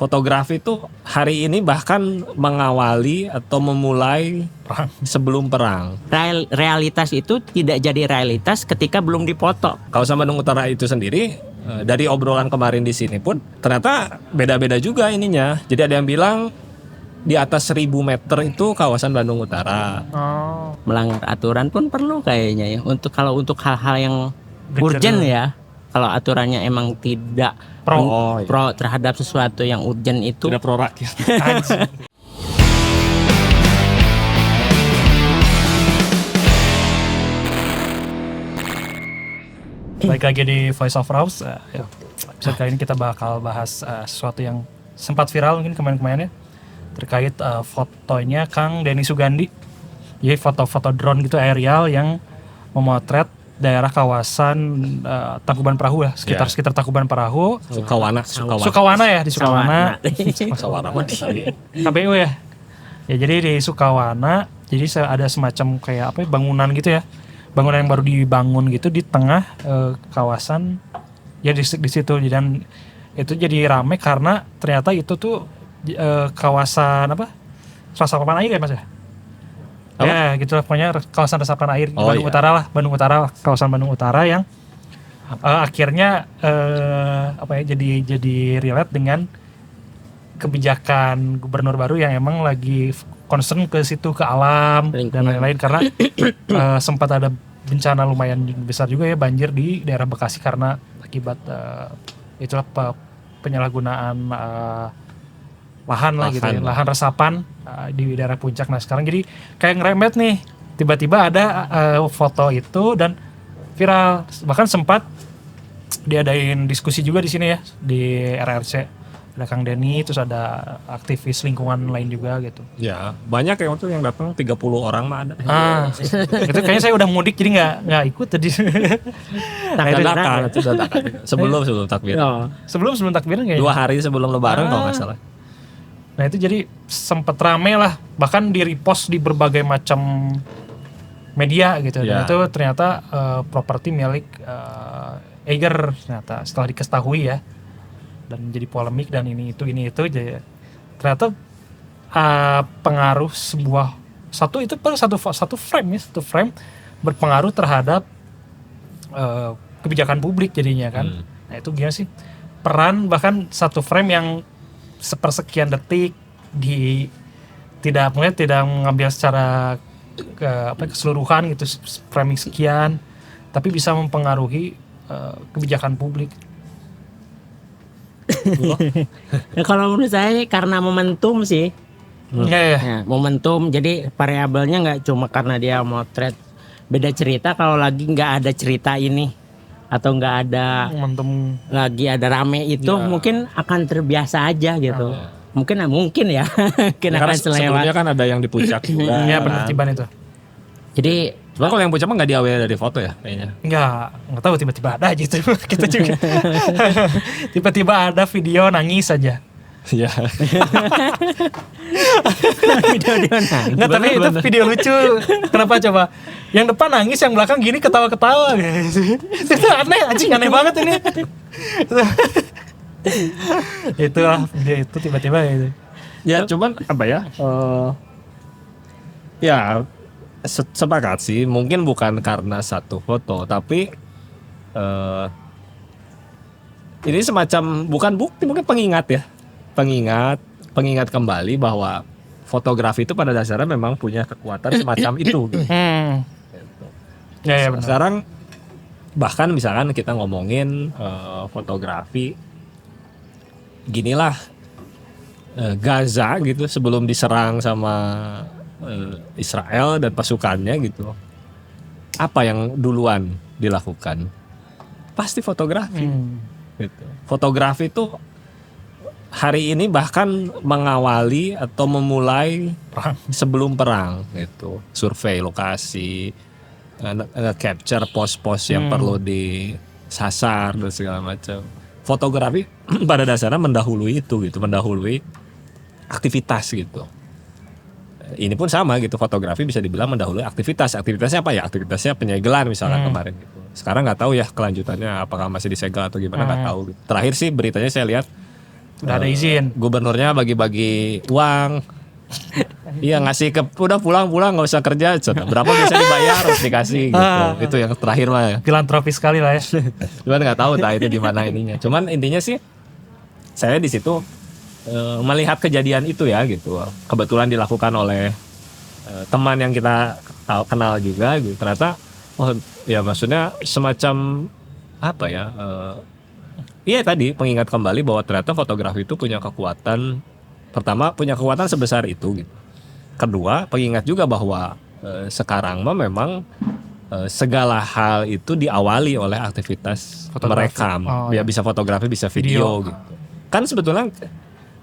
fotografi itu hari ini bahkan mengawali atau memulai Perang. sebelum perang. Realitas itu tidak jadi realitas ketika belum dipoto. Kawasan Bandung Utara itu sendiri dari obrolan kemarin di sini pun ternyata beda-beda juga ininya. Jadi ada yang bilang di atas 1000 meter itu kawasan Bandung Utara. Oh. Melanggar aturan pun perlu kayaknya ya. Kalau untuk hal-hal yang urgent ya. Kalau aturannya emang tidak Pro. pro terhadap sesuatu yang urgent itu. Tidak pro rakyat. Baik lagi di Voice of Rouse. Episode kali ini kita bakal bahas sesuatu yang sempat viral mungkin kemarin-kemarin ya, terkait fotonya Kang Denny Sugandi. Jadi foto-foto drone gitu aerial yang memotret daerah kawasan Tangkuban Perahu ya, sekitar Tangkuban Perahu. Sukawana ya, di Sukawana. Sukawana mah di KPU ya. Ya jadi di Sukawana, jadi ada semacam kayak apa ya, bangunan gitu ya. Bangunan yang baru dibangun gitu di tengah kawasan ya di situ, dan itu jadi rame karena ternyata itu tuh kawasan apa? Resapan air ya Mas ya? Apa? Ya gitulah pokoknya kawasan resapan air Bandung iya. Utara lah, kawasan Bandung Utara yang akhirnya apa ya, jadi relate dengan kebijakan gubernur baru yang emang lagi concern ke situ, ke alam dan lain-lain, karena sempat ada bencana lumayan besar juga ya, banjir di daerah Bekasi karena akibat itulah penyalahgunaan lahan lah gitu ya, lahan resapan di daerah puncak. Nah sekarang jadi kayak ngeremet nih, tiba-tiba ada foto itu dan viral, bahkan sempat diadain diskusi juga di sini ya, di RRC. Ada Kang Denny, terus ada aktivis lingkungan lain juga gitu. Ya, banyak yang waktu yang datang 30 orang mah ada. Itu kayaknya saya udah mudik jadi nggak ikut tadi. Dadakan. Sebelum takbir. Sebelum takbiran kayaknya. 2 hari sebelum lebaran kalau nggak salah. Nah itu jadi sempet rame lah, bahkan di repost di berbagai macam media gitu. Dan itu ternyata properti milik Eiger ternyata setelah diketahui ya, dan jadi polemik dan ini itu jadi ternyata pengaruh satu frame berpengaruh terhadap kebijakan publik jadinya kan. Nah itu gimana sih peran bahkan satu frame yang sepersekian detik tidak mengambil secara keseluruhan gitu, framing sekian, tapi bisa mempengaruhi kebijakan publik. Ya, kalau menurut saya karena momentum sih. Ya, momentum, jadi variabelnya nggak cuma karena dia motret. Beda cerita kalau lagi nggak ada cerita ini atau nggak ada momentum, lagi ada rame itu mungkin akan terbiasa aja gitu. Mungkin ya akan selewat. Sebelumnya kan ada yang di puncak juga. Iya penertiban itu. Jadi cuma kalau yang puncak mah nggak diawali dari foto ya kayaknya. Nggak tahu, tiba-tiba ada aja itu. Kita juga tiba-tiba ada video nangis aja. Iya. video nangis. Nggak, tapi itu video lucu. Kenapa coba? Yang depan nangis, yang belakang gini ketawa-ketawa. Itu aneh banget ini. Itulah video itu tiba-tiba itu. Ya cuman apa ya? Ya sepakat sih, mungkin bukan karena satu foto, tapi ini semacam bukan bukti, mungkin pengingat ya, pengingat kembali bahwa fotografi itu pada dasarnya memang punya kekuatan semacam itu. Gitu. Ya benar. Sekarang bahkan misalkan kita ngomongin fotografi, ginilah Gaza gitu sebelum diserang sama Israel dan pasukannya gitu, apa yang duluan dilakukan? Pasti fotografi. Gitu. Fotografi itu hari ini bahkan mengawali atau memulai Perang. sebelum perang gitu. Survei lokasi, capture pos-pos yang perlu disasar dan segala macam. Fotografi pada dasarnya mendahului itu gitu, mendahului aktivitas gitu. Ini pun sama gitu, fotografi bisa dibilang mendahului aktivitas. Aktivitasnya apa ya? Aktivitasnya penyegelan misalnya kemarin gitu. Sekarang nggak tahu ya kelanjutannya, apakah masih disegel atau gimana, nggak tahu. Terakhir sih beritanya saya lihat Udah ada izin. Gubernurnya bagi-bagi uang. Iya ngasih udah pulang nggak usah kerja. Berapa bisa dibayar harus dikasih gitu. Itu yang terakhir mah ya. Filantropis sekali lah ya. Cuman nggak tahu itu gimana ininya. Cuman intinya sih saya di situ melihat kejadian itu ya gitu. Kebetulan dilakukan oleh teman yang kita kenal juga gitu. Ternyata ya maksudnya semacam apa ya? Iya tadi pengingat kembali bahwa ternyata fotografi itu punya kekuatan. Pertama punya kekuatan sebesar itu gitu. Kedua pengingat juga bahwa sekarang mah memang segala hal itu diawali oleh aktivitas merekam. Ya bisa fotografi bisa video gitu. Kan sebetulnya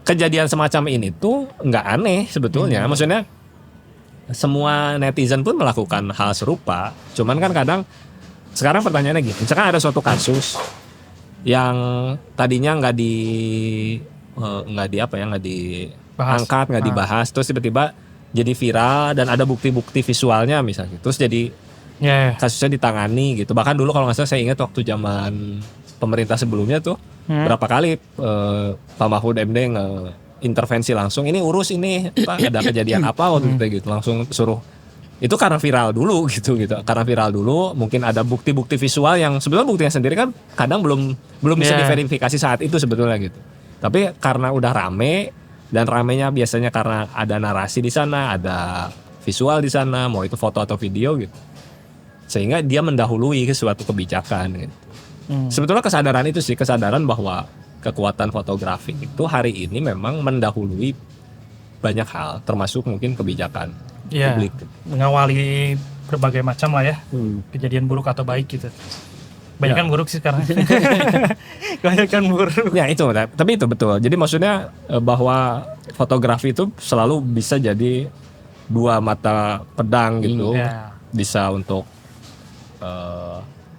kejadian semacam ini tuh nggak aneh sebetulnya. Maksudnya semua netizen pun melakukan hal serupa. Cuman kan kadang sekarang pertanyaannya gini. Misalkan ada suatu kasus yang tadinya nggak diangkat, nggak dibahas, terus tiba-tiba jadi viral dan ada bukti-bukti visualnya misalnya, terus jadi kasusnya ditangani gitu. Bahkan dulu kalau nggak salah saya ingat waktu zaman pemerintah sebelumnya tuh berapa kali Pak Mahfud MD intervensi langsung, ini urus ini ada kejadian apa waktu itu gitu, langsung suruh. Itu karena viral dulu gitu. Karena viral dulu, mungkin ada bukti-bukti visual yang sebetulnya buktinya sendiri kan kadang belum bisa diverifikasi saat itu sebetulnya gitu. Tapi karena udah rame dan ramenya biasanya karena ada narasi di sana, ada visual di sana, mau itu foto atau video gitu. Sehingga dia mendahului ke suatu kebijakan gitu. Sebetulnya kesadaran itu sih, kesadaran bahwa kekuatan fotografi itu hari ini memang mendahului banyak hal, termasuk mungkin kebijakan publik. Mengawali berbagai macam lah ya, kejadian buruk atau baik gitu. Banyak kan buruk sih sekarang. Banyak kan buruk. Ya itu, tapi itu betul. Jadi maksudnya bahwa fotografi itu selalu bisa jadi dua mata pedang gitu. Bisa untuk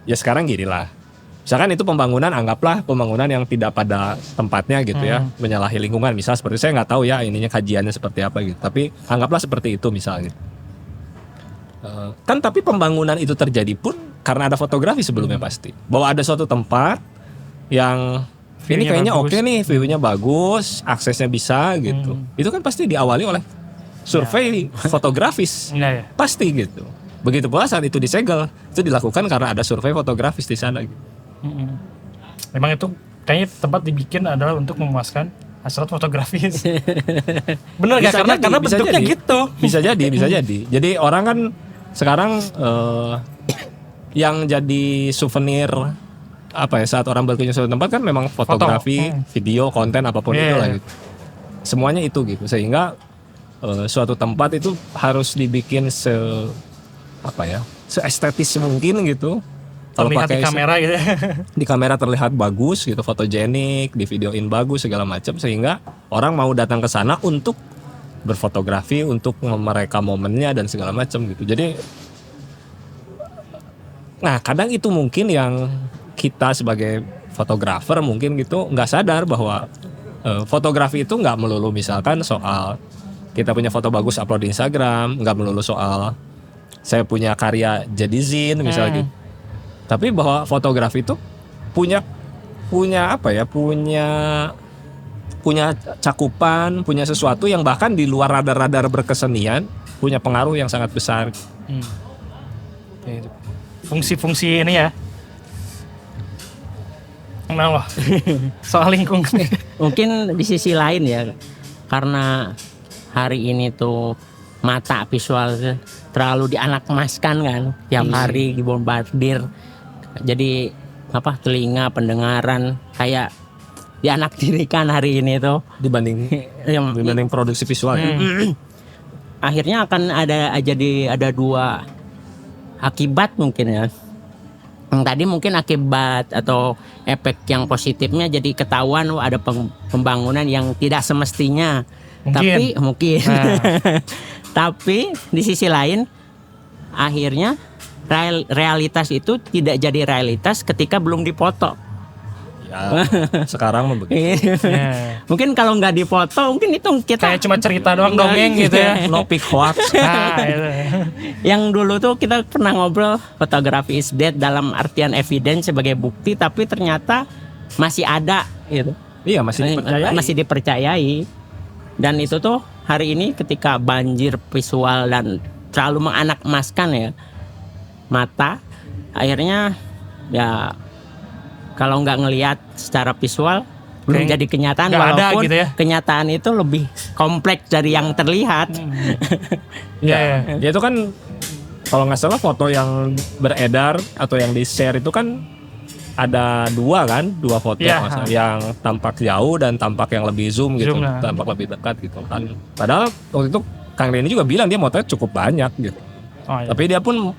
ya sekarang gini lah. Misalkan itu pembangunan, anggaplah pembangunan yang tidak pada tempatnya gitu ya, menyalahi lingkungan. Misal seperti saya nggak tahu ya ininya kajiannya seperti apa gitu. Tapi anggaplah seperti itu misalnya. Kan tapi pembangunan itu terjadi pun karena ada fotografi sebelumnya pasti. Bahwa ada suatu tempat yang ini kayaknya oke nih, view-nya bagus, aksesnya bisa gitu. Itu kan pasti diawali oleh survei fotografis. Pasti gitu. Begitu pula saat itu disegel, itu dilakukan karena ada survei fotografis di sana gitu. Memang itu kayaknya tempat dibikin adalah untuk memuaskan hasrat fotografis. Bener gak? Karena bentuknya gitu. Bisa jadi. Jadi orang kan sekarang yang jadi souvenir apa ya saat orang berkunjung suatu tempat kan memang fotografi, video, konten apapun itu lah gitu. Semuanya itu gitu. Sehingga suatu tempat itu harus dibikin seestetis mungkin gitu. Kalau pakai di kamera gitu. Di kamera terlihat bagus gitu, fotogenik, di videoin bagus segala macam sehingga orang mau datang ke sana untuk berfotografi, untuk merekam momennya dan segala macam gitu. Jadi kadang itu mungkin yang kita sebagai fotografer mungkin gitu nggak sadar bahwa fotografi itu nggak melulu misalkan soal kita punya foto bagus upload di Instagram, nggak melulu soal saya punya karya jadi zin misalnya gitu. Tapi bahwa fotografi itu punya cakupan, punya sesuatu yang bahkan di luar radar-radar berkesenian punya pengaruh yang sangat besar. Fungsi-fungsi ini ya. Kenapa? Soal lingkungan. Mungkin di sisi lain ya, karena hari ini tuh mata visual terlalu dianak-emaskan kan, tiap hari dibombardir. Jadi telinga, pendengaran kayak dianaktirikan hari ini tuh dibanding produksi visual. Akhirnya akan ada dua akibat mungkin ya. Yang tadi mungkin akibat atau efek yang positifnya jadi ketahuan ada pembangunan yang tidak semestinya. Tapi tapi di sisi lain akhirnya realitas itu tidak jadi realitas ketika belum dipoto. Ya, sekarang begitu. Mungkin kalau nggak dipoto, mungkin itu kita kayak cuma cerita doang, dongeng gitu ya. No pic hoax. Yang dulu tuh kita pernah ngobrol fotografi is dead dalam artian evidence sebagai bukti, tapi ternyata masih ada gitu. Iya, masih dipercayai. Dan itu tuh hari ini ketika banjir visual dan terlalu menganak-emaskan ya mata, akhirnya ya kalau nggak ngelihat secara visual belum jadi kenyataan, walaupun gitu ya. kenyataan itu lebih kompleks dari yang terlihat. Ya itu kan kalau nggak salah foto yang beredar atau yang di share itu kan ada dua foto yang tampak jauh dan tampak yang lebih zoom gitu, tampak lebih dekat gitu kan. Padahal waktu itu Kang Denny juga bilang dia motret cukup banyak gitu. Tapi dia pun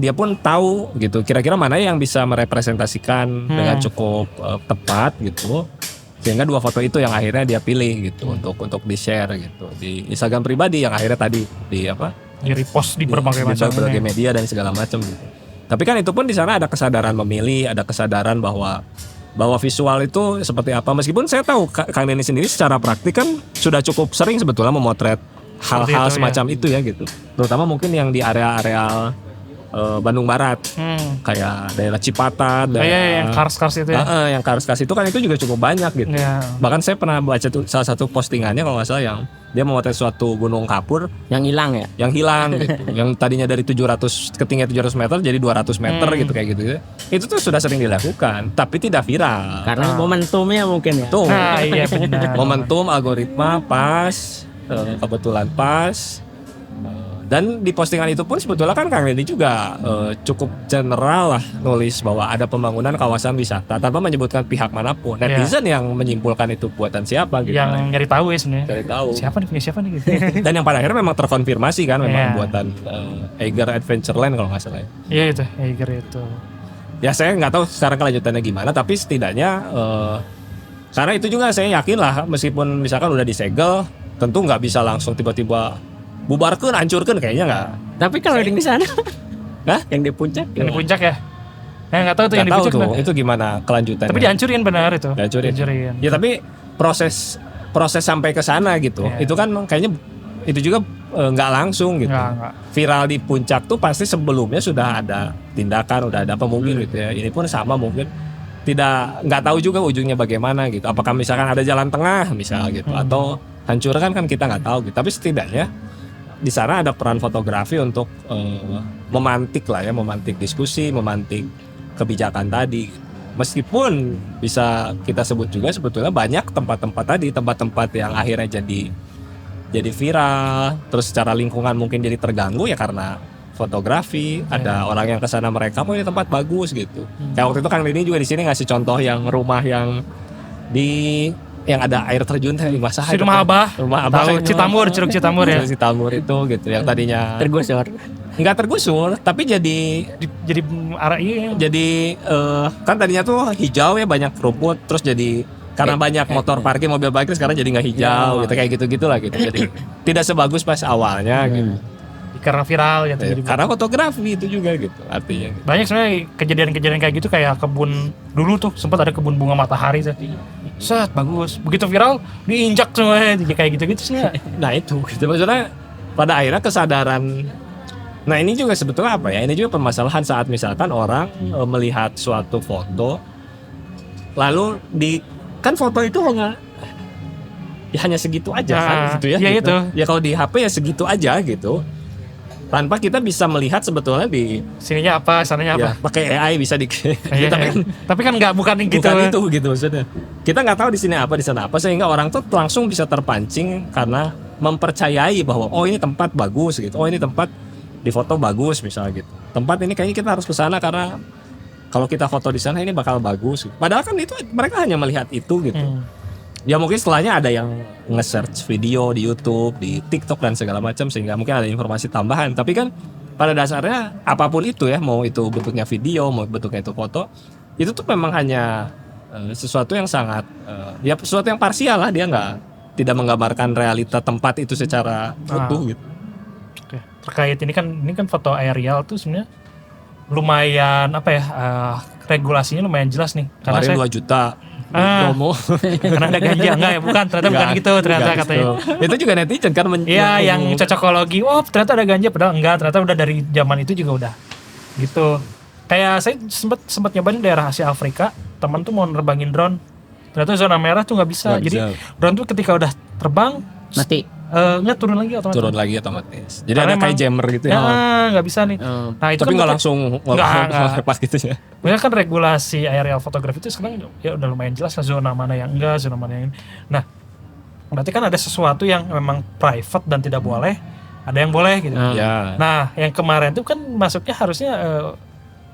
dia pun tahu gitu kira-kira mana yang bisa merepresentasikan dengan cukup tepat gitu. Sehingga dua foto itu yang akhirnya dia pilih gitu untuk di-share gitu di Instagram pribadi yang akhirnya tadi di repost di berbagai media dan segala macam gitu. Tapi kan itu pun di sana ada kesadaran memilih, ada kesadaran bahwa visual itu seperti apa. Meskipun saya tahu Kang Denny sendiri secara praktik kan sudah cukup sering sebetulnya memotret hal-hal semacam itu ya gitu. Terutama mungkin yang di area-area Bandung Barat, kayak daerah Cipatat, yang Kars itu ya. Yang Kars itu kan itu juga cukup banyak gitu. Bahkan saya pernah baca tuh salah satu postingannya kalau nggak salah yang dia memotret suatu gunung kapur yang hilang ya. Yang hilang gitu. Yang tadinya dari 700 ketinggian 700 meter jadi 200 meter gitu kayak gitu. Itu tuh sudah sering dilakukan, tapi tidak viral. Karena momentumnya mungkin ya. Tuh. Iya benar. Momentum, algoritma pas, kebetulan pas. Dan di postingan itu pun sebetulnya kan Kang Denny juga cukup general lah nulis bahwa ada pembangunan kawasan wisata tanpa menyebutkan pihak manapun. Netizen yang menyimpulkan itu buatan siapa gitu. Yang nyari tahu ya sebenarnya. Cari tahu. Siapa nih gitu. Dan yang pada akhirnya memang terkonfirmasi kan memang buatan Eiger Adventureland kalau nggak salah. Iya itu, Eiger itu. Ya saya nggak tahu sekarang kelanjutannya gimana, tapi setidaknya karena itu juga saya yakin lah meskipun misalkan udah disegel, tentu nggak bisa langsung tiba-tiba bubarkan, hancurkan kayaknya nggak. Tapi kalau yang di sana, yang di puncak, yang di puncak ya. Nggak tahu tuh yang di puncak tuh, itu gimana kelanjutannya. Tapi dihancurin benar itu. Dihancurin. Ya tapi proses sampai ke sana gitu. Itu kan kayaknya itu juga nggak langsung gitu. Nggak. Viral di puncak tuh pasti sebelumnya sudah ada tindakan, udah ada apa mungkin gitu ya. Ini pun sama mungkin. Nggak tahu juga ujungnya bagaimana gitu. Apakah misalkan ada jalan tengah misalnya gitu atau hancurkan kan kita nggak tahu gitu. Tapi setidaknya di sana ada peran fotografi untuk memantik diskusi, memantik kebijakan tadi. Meskipun bisa kita sebut juga sebetulnya banyak tempat-tempat yang akhirnya jadi viral, terus secara lingkungan mungkin jadi terganggu ya karena fotografi. Ada orang yang kesana mereka ini tempat bagus gitu. Kayak waktu itu Kang Denny juga di sini ngasih contoh yang rumah yang ada air terjun di masa Rumah Abah tahu Citamur, Curug Citamur ya. Citamur itu gitu yang tadinya enggak tergusur tapi jadi arah iya. Jadi kan tadinya tuh hijau ya banyak rumput terus jadi karena banyak motor parkir, mobil parkir sekarang jadi nggak hijau gitu kayak gitu-gitulah gitu. Jadi tidak sebagus pas awalnya gitu. Karena viral gitu. Karena fotografi itu juga gitu artinya. Gitu. Banyak sebenarnya kejadian-kejadian kayak gitu kayak kebun dulu tuh sempat ada kebun bunga matahari tadi. Bagus. Begitu viral diinjak semuanya kayak gitu-gitu sih. Nah itu gitu. Maksudnya pada akhirnya kesadaran. Nah ini juga sebetulnya apa ya? Ini juga permasalahan saat misalkan orang melihat suatu foto lalu kan foto itu hanya segitu aja kan gitu ya. Iya gitu. Itu. Ya kalau di HP ya segitu aja gitu. Tanpa kita bisa melihat sebetulnya di sininya apa, sananya apa. Pakai AI bisa tapi kan bukan gitu. Bukan itu gitu maksudnya. Kita nggak tahu di sini apa, di sana apa, sehingga orang tuh langsung bisa terpancing karena mempercayai bahwa ini tempat bagus gitu. Ini tempat di foto bagus misalnya gitu. Tempat ini kayaknya kita harus ke sana karena kalau kita foto di sana ini bakal bagus. Padahal kan itu mereka hanya melihat itu gitu. Ya mungkin setelahnya ada yang nge-search video di YouTube, di TikTok dan segala macam sehingga mungkin ada informasi tambahan. Tapi kan pada dasarnya apapun itu ya, mau itu bentuknya video, mau bentuknya itu foto, itu tuh memang hanya sesuatu yang sangat sesuatu yang parsial lah, dia tidak menggambarkan realita tempat itu secara utuh gitu. Oke. Terkait ini kan foto aerial tuh sebenarnya lumayan regulasinya lumayan jelas nih. Karena 2 juta. Promo. Karena ada ganja enggak ya? Bukan, ternyata bukan gitu ternyata katanya. Itu juga netizen kan yang cocokologi. Ternyata ada ganja padahal enggak, ternyata udah dari zaman itu juga udah gitu. Kayak saya sempat nyobain daerah Asia Afrika, teman tuh mau nerbangin drone, ternyata zona merah tuh nggak bisa. Nggak Jadi bisa. drone tuh ketika udah terbang Mati. nggak turun lagi otomatis. Turun lagi otomatis. Jadi Karena ada kayak emang- jammer gitu Ya ya. nggak bisa nih. Nah itu Tapi kan nggak langsung Nggak. lepas gitu ya. Makanya kan regulasi aerial fotografi itu sekarang ya udah lumayan jelas lah zona mana yang enggak, zona mana yang ini. Nah, berarti kan ada sesuatu yang memang private dan tidak boleh, ada yang boleh gitu. Ya. Nah, yang kemarin itu kan masuknya harusnya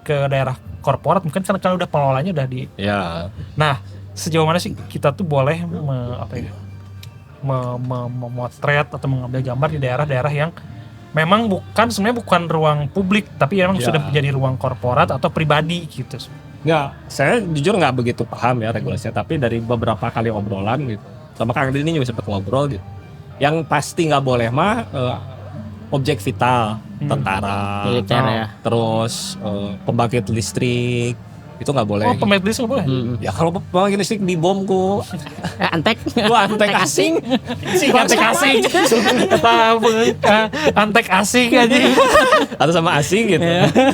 ke daerah korporat, mungkin karena udah pengelolanya udah di. Ya. Nah, sejauh mana sih kita tuh boleh memotret atau mengambil gambar di daerah-daerah yang memang sebenarnya bukan ruang publik, tapi memang Ya. sudah menjadi ruang korporat atau pribadi gitu. Nggak, saya jujur nggak begitu paham ya regulasinya, tapi dari beberapa kali obrolan gitu, sama Kang Dini juga sempat ngobrol gitu. Yang pasti nggak boleh mah objek vital, tentara, Militer ya. terus pembangkit listrik, itu nggak boleh. Oh, pemain list nggak boleh? Ya kalau pembangkit listrik dibom ku, Antek. antek asing, Antek asing. Kata antek asing aja. atau sama asing gitu,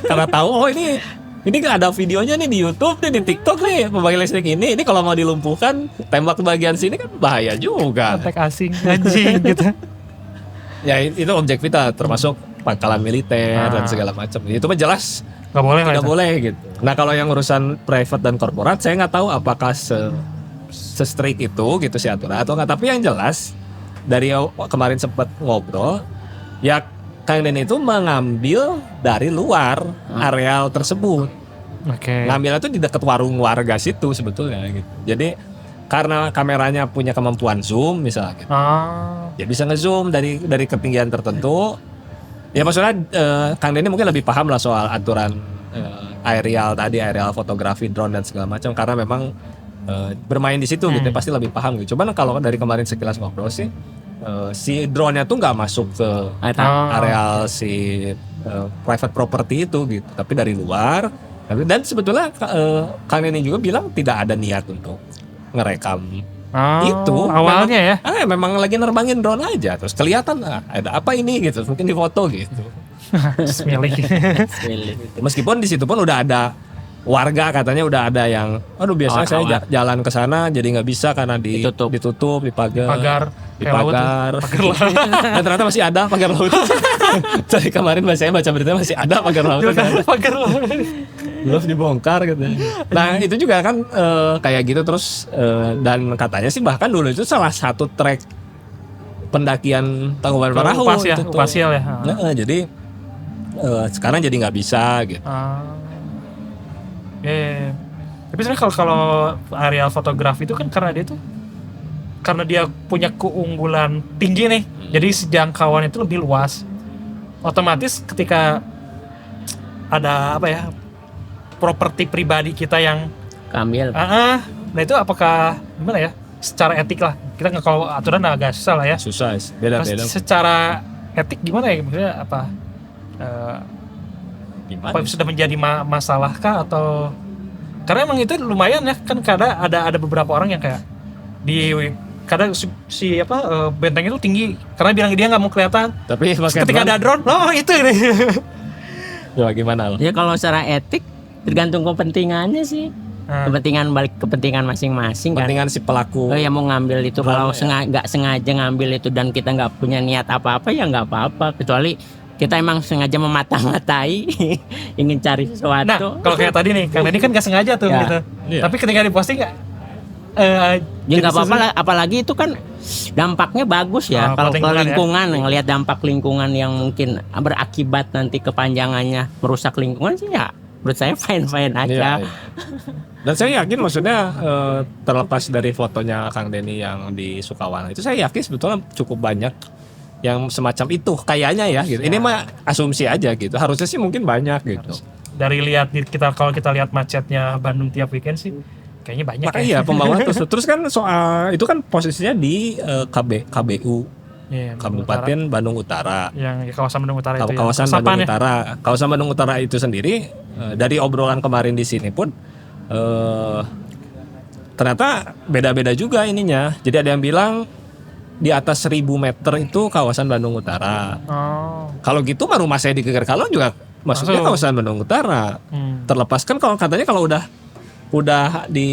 karena tahu oh ini nggak ada videonya nih di YouTube nih, di TikTok nih pembangkit listrik ini kalau mau dilumpuhkan tembak bagian sini kan bahaya juga. Antek asing anjing gitu. Ya itu objek vital termasuk pangkalan militer dan segala macam. Itu mah jelas Nggak boleh lah. tidak itu. boleh gitu. Nah kalau yang urusan private dan korporat saya nggak tahu apakah strict itu gitu sih aturan atau nggak. Tapi yang jelas dari kemarin sempat ngobrol ya Kang Den itu mengambil dari luar areal tersebut. Oke. Ngambilnya tuh di dekat warung warga situ sebetulnya gitu. Jadi karena kameranya punya kemampuan zoom misalnya gitu. Ya bisa ngezoom dari ketinggian tertentu. Ya maksudnya Kang Denny mungkin lebih paham lah soal aturan aerial fotografi drone dan segala macam karena memang bermain di situ gitu pasti lebih paham gitu. Cuman kalau dari kemarin sekilas ngobrol sih si drone-nya tuh nggak masuk ke areal si private property itu gitu, tapi dari luar. Dan sebetulnya Kang Denny juga bilang tidak ada niat untuk ngerekam itu awalnya memang, memang lagi nerbangin drone aja terus kelihatan ada apa ini gitu mungkin di foto gitu. Milih. Meskipun di situ pun udah ada warga katanya udah ada yang aduh biasanya saya jalan ke sana jadi nggak bisa karena ditutup dipagar dan ternyata masih ada pagar laut. Jadi kemarin saya baca beritanya masih ada pagar laut. Pagar laut. Belum dibongkar gitu. Nah itu juga kan kayak gitu terus dan katanya sih bahkan dulu itu salah satu trek pendakian Tangkuban Parahu Upas ya, itu tuh. Upasial ya. Nah, jadi sekarang jadi nggak bisa gitu. Tapi sebenarnya kalau areal fotografi itu kan karena dia punya keunggulan tinggi nih, jadi jangkauan itu lebih luas. Otomatis ketika ada properti pribadi kita yang Ambil. nah itu apakah gimana ya? Secara etik lah, kita nggak, kalau aturan agak susah lah ya. Susah, beda-beda. Secara etik gimana ya? Maksudnya apa? Gimana? Apa sudah menjadi masalah kah atau karena emang itu lumayan ya kan, kadang ada beberapa orang yang kayak kadang benteng itu tinggi karena bilang dia nggak mau kelihatan. Tapi ketika ada drone, itu ini. Ya gimana loh? Ya kalau secara etik tergantung kepentingannya sih. Kepentingan masing-masing kan. Kepentingan si pelaku. Yang mau ngambil itu kalau ya. nggak sengaja ngambil itu dan kita nggak punya niat apa-apa ya nggak apa-apa, kecuali kita emang sengaja memata-matai ingin cari sesuatu. Nah kalau kayak tadi nih, karena ini kan nggak sengaja tuh Ya. gitu. Iya. Tapi ketika diposting nggak Ya nggak apa-apa lah, apalagi itu kan dampaknya bagus ya. Kalau ke lingkungan, ngelihat dampak lingkungan yang mungkin berakibat nanti kepanjangannya merusak lingkungan sih ya menurut saya fine aja. Iya. Dan saya yakin maksudnya terlepas dari fotonya Kang Denny yang di Sukawana itu, saya yakin sebetulnya cukup banyak yang semacam itu kayaknya ya gitu. Ini mah asumsi aja gitu. Harusnya sih mungkin banyak gitu. Dari kalau kita lihat macetnya Bandung tiap weekend sih kayaknya banyak. Makanya iya pembawa terus kan soal itu kan posisinya di KBU Kabupaten Bandung Utara. Yang kawasan Bandung Utara itu. Kawasan Bandung Utara. Kawasan Bandung Utara itu sendiri dari obrolan kemarin di sini pun ternyata beda-beda juga ininya. Jadi ada yang bilang di atas 1000 meter itu kawasan Bandung Utara. Kalau gitu mah rumah saya di Geger Kalong juga masuknya Masuk. kawasan Bandung Utara. Terlepas kan kalau katanya kalau udah di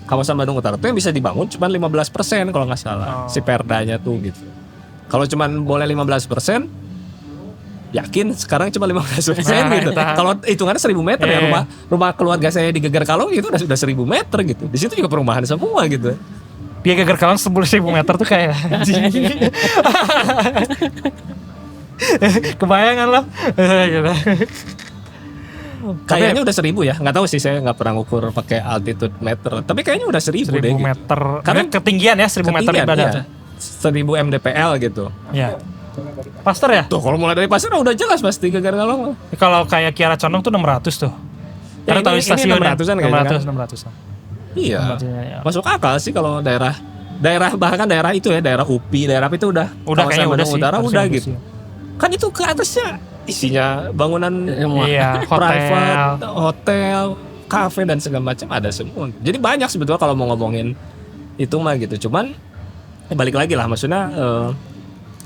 kawasan Bandung Utara tuh yang bisa dibangun cuma 15% kalau nggak salah si perdanya tuh gitu. Kalau cuma boleh 15%, yakin sekarang cuma 15% gitu. Kalau hitungannya 1.000 meter ya rumah keluarga saya di Geger Kalong itu udah 1.000 meter gitu. Di situ juga perumahan semua gitu. Dia Geger Kalong 10.000 meter tuh kayak kebayangan lah. Kayaknya udah 1.000 ya, nggak tahu sih, saya nggak pernah ngukur pakai altitude meter. Tapi kayaknya udah 1.000 deh. 1.000 meter. Gitu. Karena ketinggian ya 1.000 meter Ketinggian, ibadah. iya. 1.000 mdpl gitu. Ya. Pastor ya? Tuh kalau mulai dari pasar udah jelas pasti Geger Kalong. Kalau kayak Kiara Condong tuh 600 tuh. Ya, Karena tahu ini stasiunnya 600-an kayaknya kan? 600-an. Iya. Ya. Masuk akal sih kalau daerah bahkan daerah itu ya, daerah UPI, daerah itu udah Kayaknya udah Bandung sih. Utara Harusnya udah udah gitu. sih. Kan itu ke atasnya isinya bangunan Iya, private, hotel, kafe dan segala macam ada semua. Jadi banyak sebetulnya kalau mau ngomongin itu mah gitu. Cuman balik lagi lah, maksudnya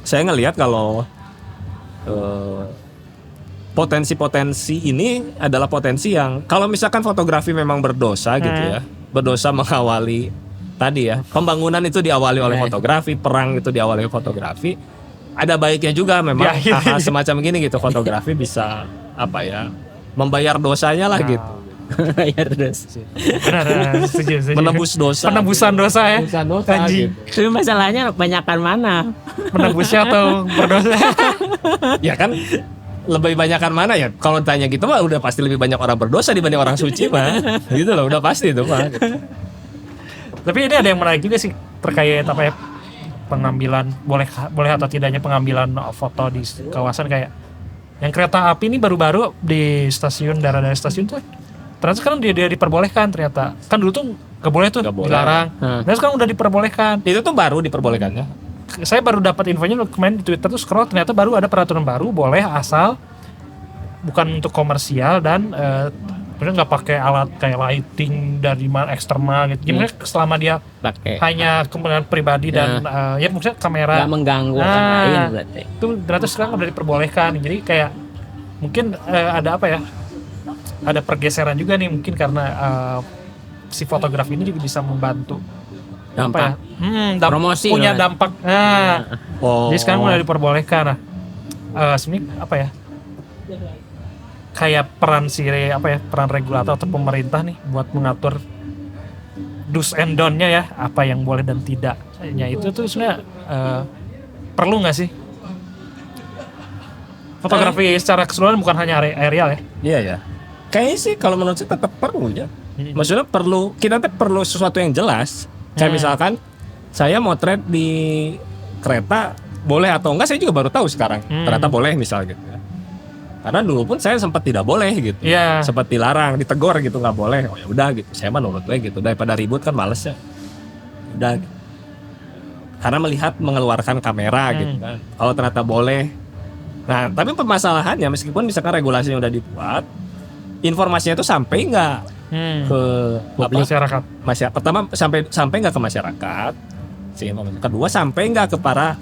saya ngelihat kalau potensi-potensi ini adalah potensi yang kalau misalkan fotografi memang berdosa gitu ya, berdosa mengawali tadi ya, pembangunan itu diawali oleh fotografi, perang itu diawali oleh fotografi. Ada baiknya juga memang hal semacam gini gitu, fotografi bisa apa ya, membayar dosanya lah gitu. Ya terus. Benar, setuju. Menembus dosa. Penembusan dosa ya. Penembusan dosa Anjing. gitu. Tapi masalahnya banyakan mana? Menembusnya atau berdosa? Ya kan lebih banyakan mana ya? Kalau tanya gitu mah udah pasti lebih banyak orang berdosa dibanding orang suci mah. Gitu loh, udah pasti itu mah. Gitu. Tapi ini ada yang menarik juga sih terkait apa ya, pengambilan boleh atau tidaknya pengambilan foto di kawasan kayak yang kereta api ini baru-baru di stasiun, daerah-daerah stasiun tuh ternyata sekarang dia diperbolehkan ternyata. Kan dulu tuh gak boleh tuh, Nggak boleh. dilarang. Nah sekarang udah diperbolehkan. Itu tuh baru diperbolehkannya. Saya baru dapat infonya kemarin di Twitter tuh scroll, ternyata baru ada peraturan baru boleh asal bukan untuk komersial dan bener nggak pakai alat kayak lighting dari mana eksternal gitu. Gimana selama dia Pakai hanya kemudian pribadi dan ya maksudnya kamera nggak mengganggu orang lain berarti. itu ternyata sekarang udah diperbolehkan. Jadi kayak mungkin ada apa ya, ada pergeseran juga nih mungkin karena si fotografi ini juga bisa membantu Dampak. Promosi punya lah. dampak. Jadi sekarang udah diperbolehkan. Nah, sebenarnya apa ya, kayak peran regulator atau pemerintah nih buat mengatur do's and don't-nya ya, apa yang boleh dan tidak. Ya itu tuh sebenarnya perlu nggak sih? Fotografi secara keseluruhan bukan hanya aerial ya. Iya ya. Kayaknya sih kalau menurut saya tetap perlu ya. Maksudnya kita perlu sesuatu yang jelas. Kayak misalkan saya motret di kereta boleh atau enggak, saya juga baru tahu sekarang. Ternyata boleh misal gitu ya. Karena dulu pun saya sempat tidak boleh gitu. Iya. Sempat dilarang, ditegur gitu, nggak boleh. Oh ya udah gitu. Saya mah nurut aja gitu. Daripada ribut kan males ya. Udah. Gitu. Karena melihat mengeluarkan kamera gitu kan. Kalau ternyata boleh. Nah, tapi permasalahannya meskipun misalkan regulasinya udah dibuat, informasinya itu sampai nggak ke Masyarakat. masyarakat. Pertama sampai nggak ke masyarakat. Kedua sampai nggak ke para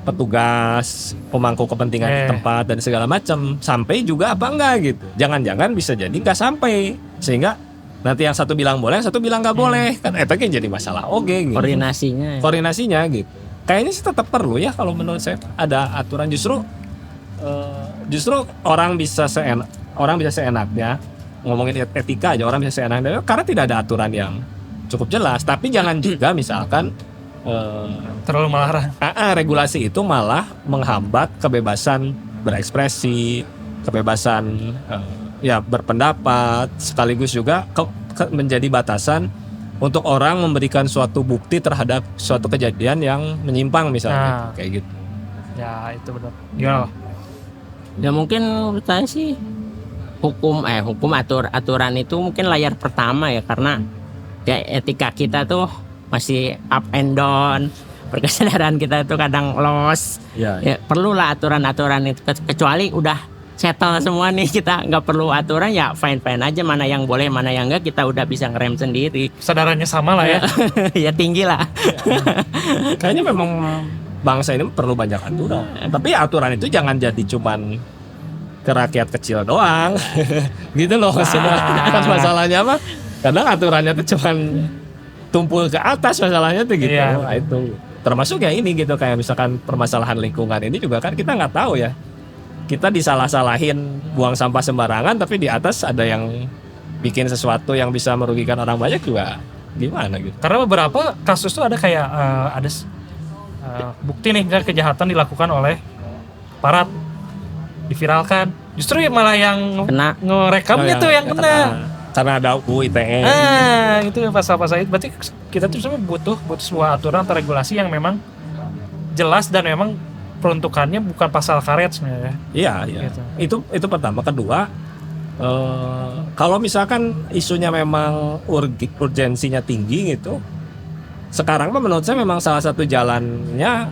petugas, pemangku kepentingan di tempat dan segala macam. Sampai juga apa enggak gitu. Jangan-jangan bisa jadi nggak sampai, sehingga nanti yang satu bilang boleh, yang satu bilang nggak boleh, kan itu kan jadi masalah. Oke, gitu. Koordinasinya gitu. Kayaknya sih tetap perlu ya kalau menurut saya ada aturan. Justru orang bisa seenaknya ngomongin etika aja, orang bisa seenaknya karena tidak ada aturan yang cukup jelas. Tapi jangan juga misalkan terlalu melarang. Regulasi itu malah menghambat kebebasan berekspresi, kebebasan berpendapat, sekaligus juga menjadi batasan untuk orang memberikan suatu bukti terhadap suatu kejadian yang menyimpang misalnya, kayak gitu. Ya itu benar. Gimana? Ya mungkin menurut saya sih hukum aturan itu mungkin layar pertama ya, karena ya etika kita tuh masih up and down, berkesadaran kita tuh kadang lost. Ya perlulah aturan-aturan itu, kecuali udah settle semua nih, kita nggak perlu aturan, ya fine aja, mana yang boleh mana yang enggak kita udah bisa ngerem sendiri. Kesadarannya sama lah ya. Ya tinggi lah. Kayaknya memang bangsa ini perlu banyak aturan. Tapi aturan itu jangan jadi cuman ke rakyat kecil doang. Gitu loh maksudnya. Kan masalahnya apa? Kadang aturannya tuh cuman tumpul ke atas masalahnya tuh gitu. Iya. Nah, itu termasuk ya ini gitu, kayak misalkan permasalahan lingkungan ini juga kan kita nggak tahu ya. Kita disalah-salahin buang sampah sembarangan, tapi di atas ada yang bikin sesuatu yang bisa merugikan orang banyak juga gimana gitu. Karena beberapa kasus tuh ada kayak bukti nih kan kejahatan dilakukan oleh aparat, diviralkan. Justru malah yang Kena. ngerekamnya tuh yang kena. Karena ada UU ITE. Itu pasal-pasal itu. Berarti kita tuh sebenarnya butuh sebuah aturan atau regulasi yang memang jelas dan memang peruntukannya bukan pasal karet sebenarnya. Iya, iya. Gitu. Itu pertama. Kedua, kalau misalkan isunya memang urgensinya tinggi gitu, sekarang mah menurut saya memang salah satu jalannya,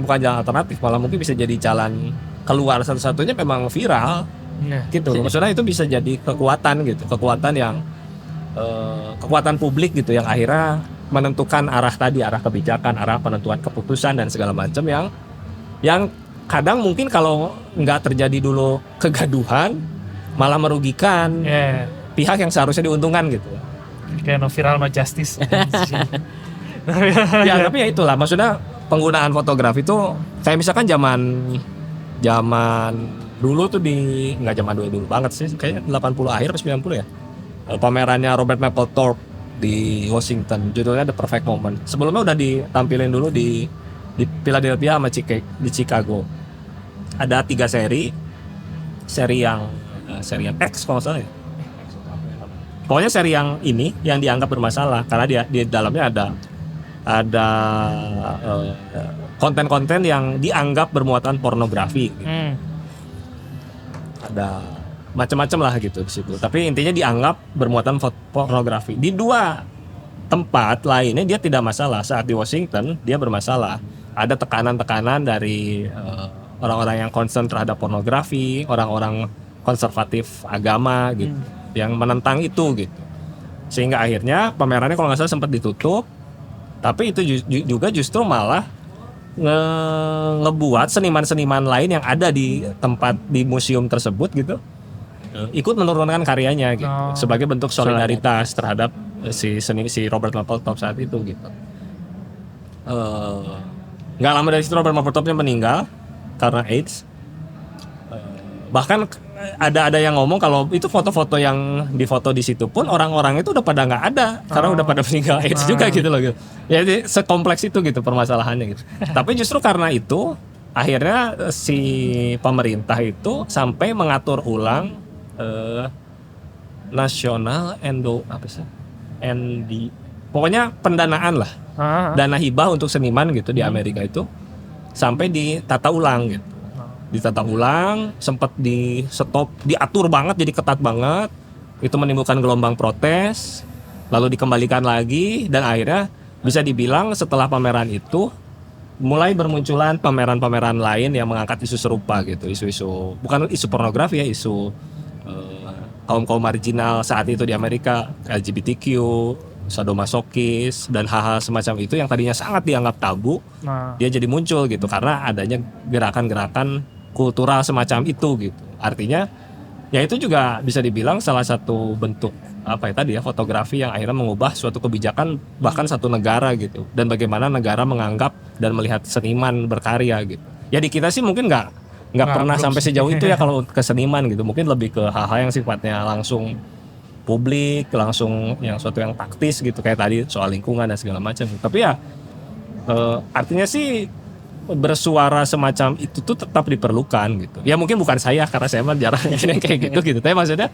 bukan jalan alternatif, malah mungkin bisa jadi jalan keluar satu-satunya memang viral. Iya. Gitu. Maksudnya itu bisa jadi kekuatan gitu, kekuatan yang kekuatan publik gitu yang akhirnya menentukan arah kebijakan, arah penentuan keputusan dan segala macam yang kadang mungkin kalau nggak terjadi dulu kegaduhan malah merugikan pihak yang seharusnya diuntungkan gitu. Kayak no viral no justice. Ya tapi ya itulah, maksudnya penggunaan fotografi itu kayak misalkan zaman dulu tuh nggak zaman dulu banget sih, kayaknya 80 akhir atau 90 ya. Pamerannya Robert Mapplethorpe di Washington, judulnya The Perfect Moment. Sebelumnya udah ditampilin dulu di Philadelphia sama di Chicago. Ada 3 seri yang X kalau nggak salah ya. Pokoknya seri yang ini yang dianggap bermasalah karena di dalamnya ada konten-konten yang dianggap bermuatan pornografi. Gitu. Ada macam-macam lah gitu di situ. Tapi intinya dianggap bermuatan pornografi. Di 2 tempat lainnya dia tidak masalah. Saat di Washington dia bermasalah. Ada tekanan-tekanan dari orang-orang yang concern terhadap pornografi, orang-orang konservatif agama gitu, yang menentang itu gitu. Sehingga akhirnya pamerannya kalau nggak salah sempat ditutup. Tapi itu juga justru malah ngebuat seniman-seniman lain yang ada di tempat di museum tersebut gitu ikut menurunkan karyanya gitu sebagai bentuk solidaritas terhadap si Robert Mapplethorpe saat itu gitu. Nggak lama dari situ Robert Mapplethorpe meninggal karena AIDS. Bahkan ada yang ngomong kalau itu foto-foto yang difoto di situ pun orang-orang itu udah pada nggak ada karena udah pada meninggal AIDS juga gitu loh gitu. Jadi sekompleks itu gitu permasalahannya gitu. Tapi justru karena itu akhirnya si pemerintah itu sampai mengatur ulang nasional pokoknya pendanaan lah, dana hibah untuk seniman gitu di Amerika itu sampai ditata ulang gitu. Ditata ulang, sempat di stop, diatur banget, jadi ketat banget. Itu menimbulkan gelombang protes, lalu dikembalikan lagi, dan akhirnya bisa dibilang setelah pameran itu mulai bermunculan pameran-pameran lain yang mengangkat isu serupa gitu, isu-isu bukan isu pornografi ya, isu kaum marginal saat itu di Amerika, LGBTQ, sadomasokis dan hal-hal semacam itu yang tadinya sangat dianggap tabu, dia jadi muncul gitu karena adanya gerakan-gerakan kultural semacam itu gitu. Artinya ya itu juga bisa dibilang salah satu bentuk fotografi yang akhirnya mengubah suatu kebijakan bahkan satu negara gitu, dan bagaimana negara menganggap dan melihat seniman berkarya gitu. Ya di kita sih mungkin nggak pernah sampai sejauh itu ya kalau ke seniman gitu, mungkin lebih ke hal-hal yang sifatnya langsung publik, langsung yang suatu yang taktis gitu kayak tadi soal lingkungan dan segala macam. Tapi ya artinya sih bersuara semacam itu tuh tetap diperlukan gitu. Ya mungkin bukan saya karena saya mah jarang kayak gitu. Tapi maksudnya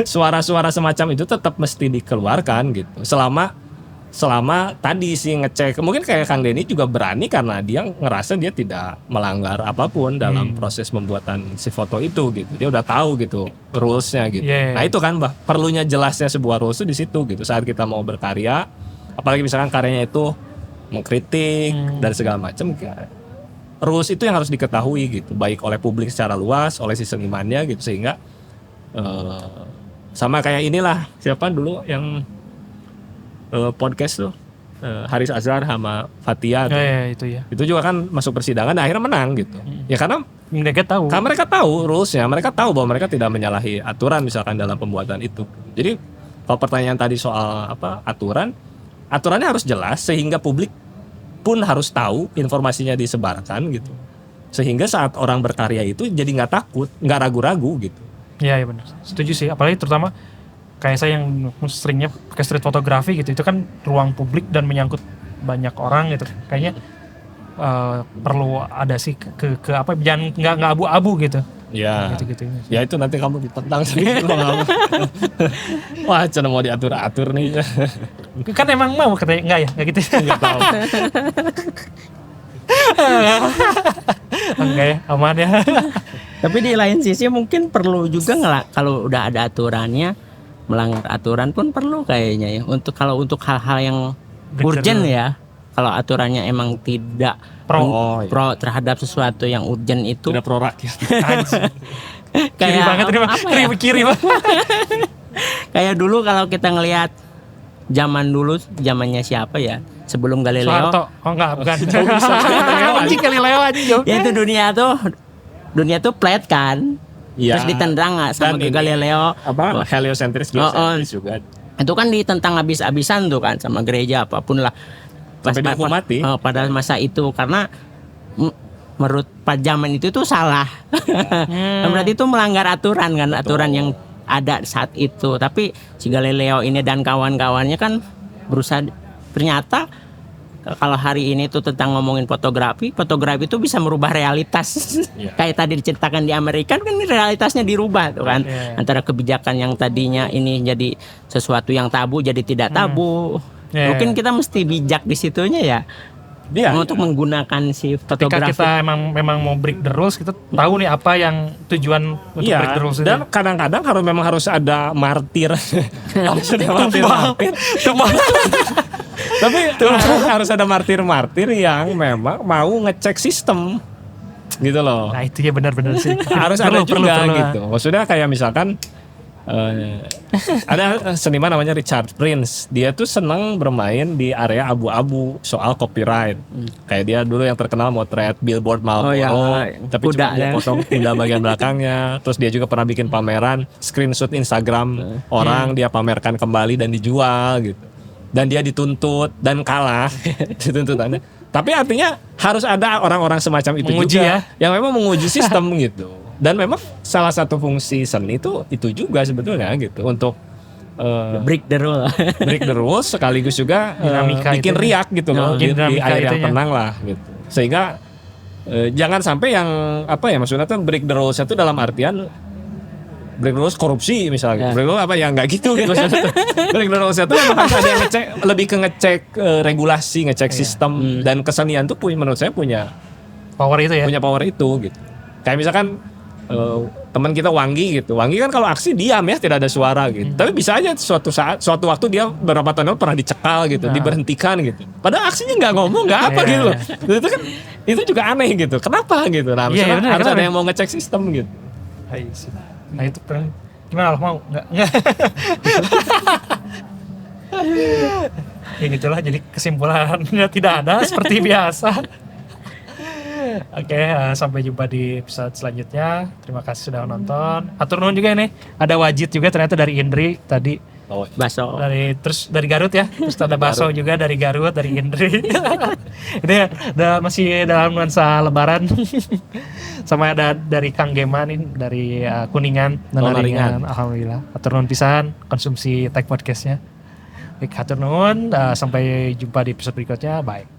suara-suara semacam itu tetap mesti dikeluarkan gitu. Selama tadi sih ngecek, mungkin kayak Kang Denny juga berani karena dia ngerasa dia tidak melanggar apapun dalam proses pembuatan si foto itu gitu. Dia udah tahu gitu rules-nya gitu. Nah itu kan perlunya jelasnya sebuah rules itu di situ gitu. Saat kita mau berkarya, apalagi misalkan karyanya itu mengkritik dan segala macam, rules itu yang harus diketahui gitu, baik oleh publik secara luas, oleh si senimannya gitu, sehingga sama kayak inilah siapa dulu yang podcast tuh Haris Azhar sama Fathia tuh. Itu ya. Itu juga kan masuk persidangan dan akhirnya menang gitu. Ya karena Mereka tahu. Karena mereka tahu rulesnya, mereka tahu bahwa mereka tidak menyalahi aturan misalkan dalam pembuatan itu. Jadi kalau pertanyaan tadi soal aturannya harus jelas sehingga publik pun harus tahu, informasinya disebarkan gitu. Sehingga saat orang berkarya itu jadi nggak takut, nggak ragu-ragu gitu. Iya benar. Setuju sih. Apalagi terutama kayak saya yang seringnya pakai street fotografi gitu, itu kan ruang publik dan menyangkut banyak orang gitu. Kayaknya perlu ada sih ke apa, jangan nggak abu-abu gitu. Ya. Gitu-gitu. Ya itu nanti kamu ditentang sendiri. Wah, cina mau diatur-atur nih. Kan emang mau katanya enggak ya? Enggak gitu. Nggak tahu. Enggak ya, aman ya. Tapi di lain sisi mungkin perlu juga kalau udah ada aturannya, melanggar aturan pun perlu kayaknya ya. Untuk hal-hal yang urgent ya. Kalau aturannya emang tidak pro terhadap sesuatu yang urgent itu, Tidak pro rakyat. Kiri banget ini, kiri banget. Kayak dulu kalau kita ngelihat zamannya siapa ya? Sebelum Galileo. Soeharto. Oh enggak, bukan. Anjing Galileo anjing jauh. Ya itu dunia tuh flat kan. Ya. Terus ditendang sama Dan Galileo. Heliocentris juga. Itu kan ditentang habis-habisan tuh kan sama gereja apapun lah. Sampai dihukum mati. Pada masa itu karena menurut Pak zaman itu tuh salah. Berarti itu melanggar aturan kan. Betul. Aturan yang ada saat itu. Tapi si Galileo ini dan kawan-kawannya kan berusaha, ternyata kalau hari ini tuh tentang ngomongin fotografi itu bisa merubah realitas. Kayak tadi diceritakan di Amerika kan realitasnya dirubah tuh kan. Antara kebijakan yang tadinya ini jadi sesuatu yang tabu jadi tidak tabu. Mungkin kita mesti bijak di situnya ya. Untuk menggunakan si fotografi. Ketika kita memang mau break the rules, kita tahu nih apa yang tujuan untuk break the rules. Dan kadang-kadang harus ada martir. Harus ada martir. Tapi harus ada martir-martir yang memang mau ngecek sistem gitu loh. Nah itu ya benar-benar sih. Harus ada juga gitu. Maksudnya kayak misalkan ada seniman namanya Richard Prince. Dia tuh senang bermain di area abu-abu soal copyright. Kayak dia dulu yang terkenal motret billboard Marlboro, tapi cuma dia potong kuda bagian belakangnya. Terus dia juga pernah bikin pameran screenshot Instagram orang, dia pamerkan kembali dan dijual gitu. Dan dia dituntut dan kalah tuntutannya. Tapi artinya harus ada orang-orang semacam itu menguji juga ya, yang memang menguji sistem gitu. Dan memang salah satu fungsi seni itu juga sebetulnya gitu, untuk break the rules sekaligus juga bikin riak gitu loh di air yang tenang lah gitu. Sehingga jangan sampai yang maksudnya tuh break the rules itu dalam artian break the rules korupsi misalnya. Break the rules nggak gitu gitu. Break the rules itu harus ada yang ngecek regulasi, ngecek sistem. Dan kesenian tuh menurut saya punya power itu ya. Punya power itu gitu. Kayak misalkan teman kita Wanggi gitu. Wanggi kan kalau aksi diam ya, tidak ada suara gitu. Tapi bisa aja suatu waktu dia beberapa tahun lalu pernah dicekal gitu, diberhentikan gitu. Padahal aksinya nggak ngomong, nggak apa gitu loh. Itu kan itu juga aneh gitu. Kenapa gitu? Nah, misalnya harus ada yang mau ngecek sistem gitu. Nah itu gimana lo mau? Nggak. Ya gitulah, jadi kesimpulannya tidak ada seperti biasa. Oke, sampai jumpa di episode selanjutnya. Terima kasih sudah menonton. Atur nuhun juga ini. Ada Wajid juga ternyata dari Indri tadi. Baso. Dari Garut ya. Terus ada Baso juga dari Garut, dari Indri. Ini masih dalam nuansa Lebaran. Sama ada dari Kang Geman ini dari Kuningan dan Naringan. Alhamdulillah. Atur nuhun pisan konsumsi Tech Podcast-nya. Baik, atur nuhun. Sampai jumpa di episode berikutnya. Bye.